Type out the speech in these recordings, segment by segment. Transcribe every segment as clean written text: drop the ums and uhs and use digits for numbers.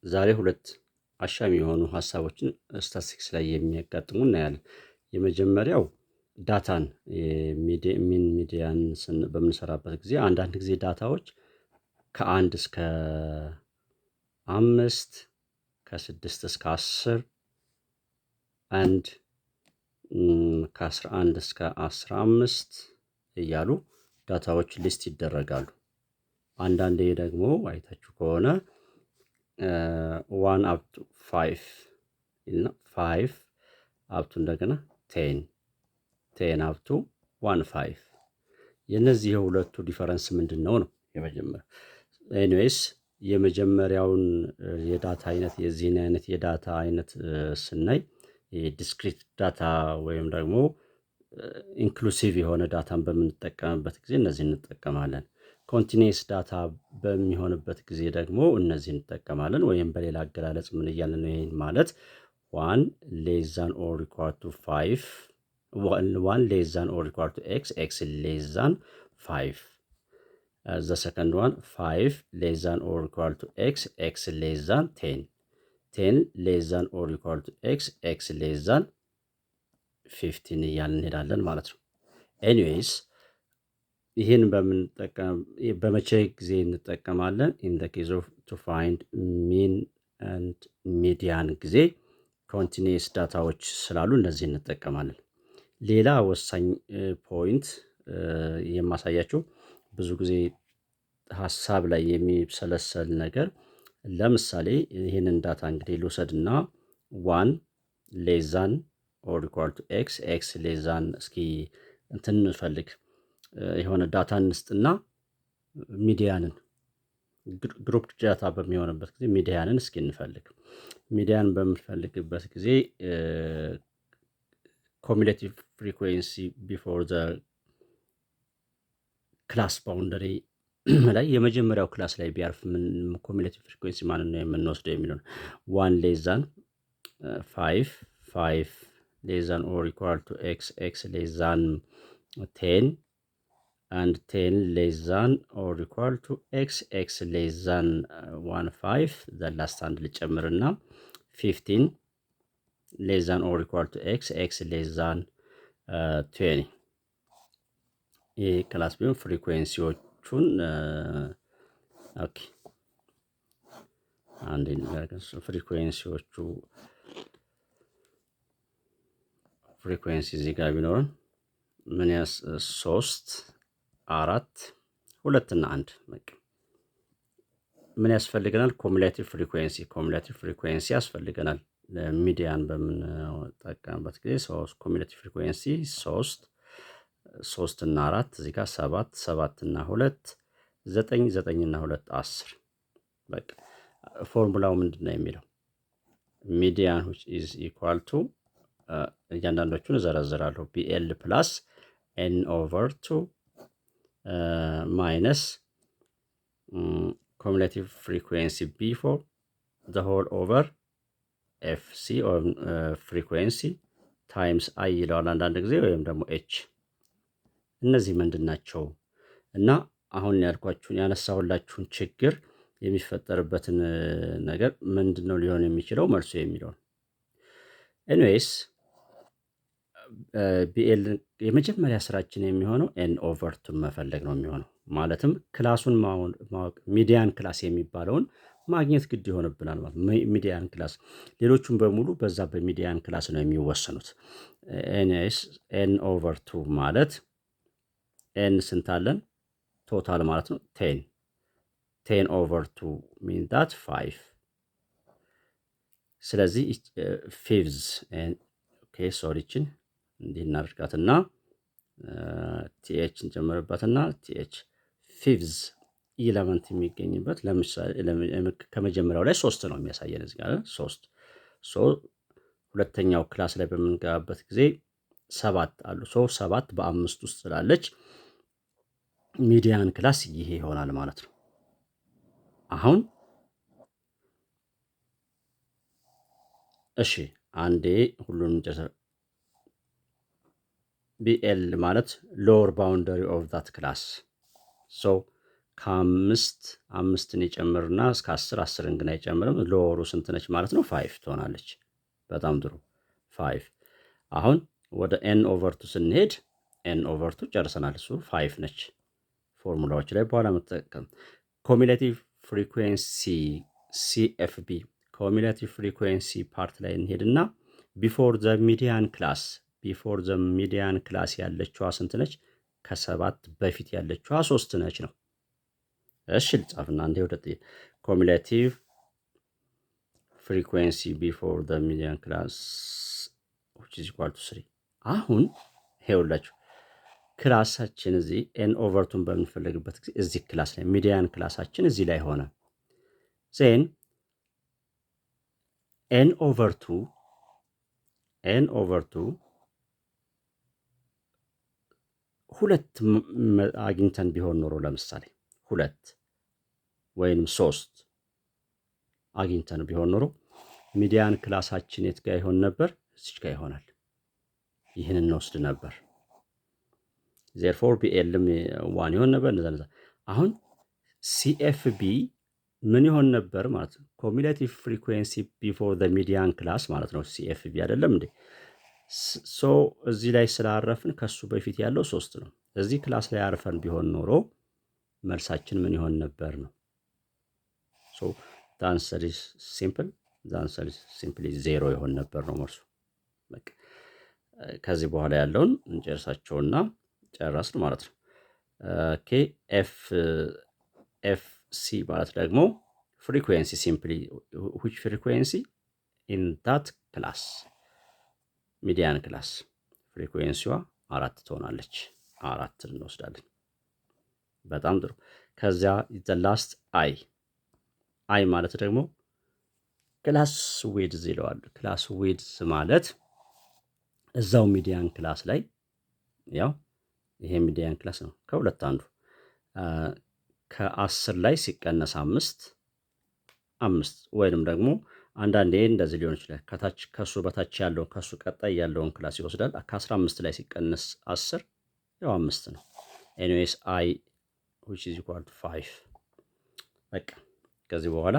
ዛሬ ሁለት አሻሚ የሆኑ ሀሳቦችን ስታቲስቲክስ ላይ የሚያጋጥሙ እናያለን። የመጀመሪያው ዳታን ሚን ሚዲያን በምንሰራበት ጊዜ አንዳንድ ጊዜ ዳታዎች ከአንድ እስከ 5 ከ6 እስከ 10 አንድ ከ11 እስከ 15 እያሉ ዳታዎች ሊስት ይደረጋሉ። አንዳንዴ ደግሞ አይታችሁ ከሆነ 1 up to 5 እና 5 up to እንደገና 10 up to 15 የነዚህ የሁለቱ ዲፈረንስ ምንድነው ነው የመጀመሪያው። ኤኒዌይስ የመጀመሪያውን የዳታ አይነት የዚህን አይነት የዳታ አይነት ስናይ የዲስክሪት ዳታ ወይም ደግሞ ኢንክሉሲቭ የሆነ ዳታን በምንጠቀምበት ጊዜ እነዚህ እንጠቀማለን። ኮንቲኒየስ ዳታ በሚሆንበት ጊዜ ደግሞ እነዚህ እንጠቀማለን። ወይም በሌላ አገላለጽ ምን እያልን ነው? ይሄን ማለት 1 less than or equal to 5 1 less than or equal to x less than 5 the second one 5 less than or equal to x less than 10 less than or equal to x less than 15 እያልን እንሄዳለን ማለት ነው። ኤኒዌይስ ይህን በመቼ ጊዜ እንጠቀማለን? ኢን ዘ ኬዝ ኦፍ ቱ ፋይንድ ሚን ኤንድ ሚዲያን ጊዜ ኮንቲኒየስ ዳታዎች ስላሉ እነዚህ እንጠቀማለን። ሌላ ወሳኝ ፖይንት የማሳያቸው ብዙ ጊዜ ሀሳብ ላይ የሚብሰለሰል ነገር፣ ለምሳሌ ይህንን ዳታ እንግዲህ ልውሰድና 1 less than or equal to x less than እስኪ እንትን እንፈልግ የሆነ ዳታ እንስጥና ሚዲያንን ግሩፕ ዳታ በሚሆንበት ጊዜ ሚዲያንን እስኪ እንፈልግ። ሚዲያን በምንፈልግበት ጊዜ ኮሚሌቲቭ ፍሪኩዌንሲ ቢፎር ዘ ክላስ ባውንደሪ ላይ የመጀመሪያው ክላስ ላይ ቢያርፍ ምን ኮሚሌቲቭ ፍሪኩዌንሲ ማንን ነው የምንወስደው የሚለው 1 less than 5 less than or equal to x less than 10 and 10 less than or equal to x less than 15 the last አንድ ልጨምርና 15 less than or equal to x less than 20 ይህ ክላስ ቢሆን ፍሪኩዌንሲዎቹን ኦኬ አንዴ ፍሪኩዌንሲዎቹ ፍሪኩዌንሲ እዚህ ጋር ቢኖርን ምን 3 4 2 እና 1 በቃ ምን ያስፈልገናል? ኮሙሌቲቭ ፍሪኩዌንሲ ያስፈልገናል። ሚዲያን በምንጠቀምበት ጊዜ ኮሙሌቲቭ ፍሪኩዌንሲ 3 እና 4 እዚህ ጋር 7 እና 2 9 እና 2 10 በቃ ፎርሙላው ምንድነው የሚለው ሚዲያን which is equal to እያንዳንዶቹን እዘረዝራለሁ BL plus n over 2 minus cumulative frequency B4 the whole over FC or frequency times I ይለዋል አንዳንድ ጊዜ ወይም ደግሞ H። እነዚህ ምንድን ናቸው? እና አሁን ያልኳችሁን ያነሳሁላችሁን ችግር የሚፈጠርበትን ነገር ምንድነው ሊሆን የሚችለው መልሱ የሚለው ነው። ኤኒዌይስ ቢኤል የመጀመሪያ ስራችን የሚሆነው ኤን ኦቨር ቱ መፈለግ ነው የሚሆነው። ማለትም ክላሱን ማወቅ ሚዲያን ክላስ የሚባለውን ማግኘት ግድ ይሆንብናል ማለት ሚዲያን ክላስ ሌሎቹም በሙሉ በዛ በሚዲያን ክላስ ነው የሚወሰኑት። ኤን ኦቨር ቱ ማለት ኤን ስንት አለን ቶታል ማለት ነው 10 ኦቨር ቱ ሚን ዳት 5 ስለዚህ ፊቭዝ ኦኬ ሶሪችን እንዲህ እናድርጋትና ቲኤች እንጨምርበትና ቲኤች ፊቭዝ ኢለመንት የሚገኝበት ለምሳሌ ከመጀመሪያው ላይ 3 ነው የሚያሳየን እዚህ ጋር 3 ሁለተኛው ክላስ ላይ በምንገባበት ጊዜ 7 አሉ 7 በ5 ውስጥ ስላለች ሚዲያን ክላስ ይሄ ይሆናል ማለት ነው። አሁን እሺ አንዴ ሁሉንም BL ማለት lower boundary of that class so አምስትን ይጨምርና እስከ 10 ግን አይጨምርም። ሎወሩ ስንት ነች ማለት ነው? 5 ትሆናለች። በጣም ጥሩ 5። አሁን ወደ ኤን ኦቨር ቱ ስንሄድ ኤን ኦቨር ቱ ጨርሰናል። እሱ 5 ነች። ፎርሙላዎች ላይ በኋላ መጠቀም ኮሚሌቲቭ ፍሪኩዌንሲ ሲኤፍቢ ኮሚሌቲቭ ፍሪኩዌንሲ ፓርት ላይ እንሄድና ቢፎር ዘ ሚዲያን ክላስ ያለችዋ ስንት ነች? ከ7 በፊት ያለችዋ 3 ነች ነው። እሺ ልጻፍና እንዴ ወደ ኮሚሌቲቭ ፍሪኩዌንሲ ቢፎር ዘ ሚዲያን ክላስ which is equal to 3። አሁን ይኸውላችሁ ክላሳችን እዚህ ኤን ኦቨርቱን በምንፈልግበት ጊዜ እዚህ ክላስ ላይ ሚዲያን ክላሳችን እዚህ ላይ ሆነ። ዜን ኤን ኦቨርቱ ሁለት አግኝተን ቢሆን ኖሮ ለምሳሌ 2 ወይንም 3 አግኝተን ቢሆን ኖሮ ሚዲያን ክላሳችን የት ጋር ይሆን ነበር? እዚህ ጋር ይሆናል። ይህንን እንወስድ ነበር። ዜርፎር ቢኤልም 1 ይሆን ነበር። እንደዛ አሁን ሲኤፍቢ ምን ይሆን ነበር ማለት ነው? ኮሚሌቲቭ ፍሪኩዌንሲ ቢፎር ዘ ሚዲያን ክላስ ማለት ነው። ሲኤፍቢ አይደለም እንዴ? ሶ እዚህ ላይ ስላረፍን ከሱ በፊት ያለው 3 ነው። እዚህ ክላስ ላይ አርፈን ቢሆን ኖሮ መልሳችን ምን ይሆን ነበር ነው። ሶ the answer is simple 0 ይሆን ነበር ነው መልሱ። በቃ ከዚህ በኋላ ያለውን እንጨርሳቸውና ጨረስን ማለት ነው። ኦኬ ኤፍ ሲ ማለት ደግሞ ፍሪኩዌንሲ ሲምፕሊ which frequency in that class ሚዲያን ክላስ ፍሪኩዌንሲዋ 4 ትሆናለች። 4 እንወስዳለን። በጣም ጥሩ። ከዚያ the last አይ ማለት ደግሞ ክላስ ዊድዝ ይለዋል። ክላስ ዊድዝ ማለት እዛው ሚዲያን ክላስ ላይ ያው ይሄ ሚዲያን ክላስ ነው። ከሁለት አንዱ ከ10 ላይ ሲቀነስ 5 ወይንም ደግሞ አንዳንዴ እንደዚህ ሊሆን ይችላል። ከታች ከሱ በታች ያለው ከሱ ቀጣይ ያለውን ክላስ ይወስዳል። ከ15 ላይ ሲቀነስ 10 ያው 5 ነው። ኤኒዌይስ አይ which is equal to 5 በቃ ከዚህ በኋላ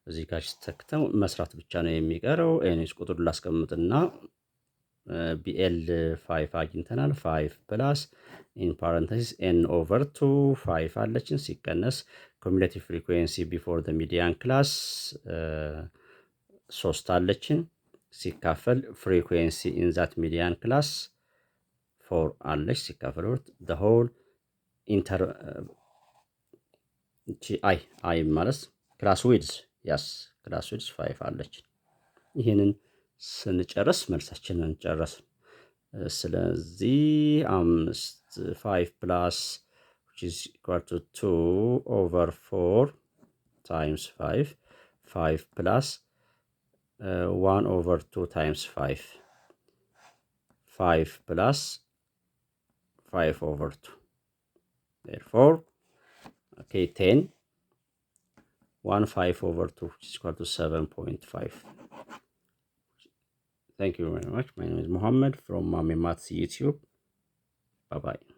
እዚህ ጋር ተክተው መስራት ብቻ ነው የሚቀረው። ኤኒዌይስ ቁጥሩን ላስቀምጥና ቢኤል 5 አግኝተናል። 5 ፕላስ ኢን ፓረንተሲስ ኤን ኦቨር 2 5 አለችን ሲቀነስ ኮሚሌቲቭ ፍሪኩዌንሲ ቢፎር ዘ ሚዲያን ክላስ 3 አለችን ሲካፈል ፍሪኩዌንሲ ኢን ዛት ሚዲያን ክላስ 4 አለች ሲካፈል ዘ ሆል ኢንተር አይ ማለት ክላስ ዊድዝ ክላስ ዊድዝ 5 አለች። ይህንን ስንጨርስ መልሳችንን ጨረስን። ስለዚህ 5 ፕላስ which is equal to 2 over 4 times 5 plus 1 over 2 times 5 plus 5 over 2. Therefore, okay, 10 5 over 2 which is equal to 7.5. Thank you very much. My name is Mohammed from Mami Maths YouTube. Bye-bye.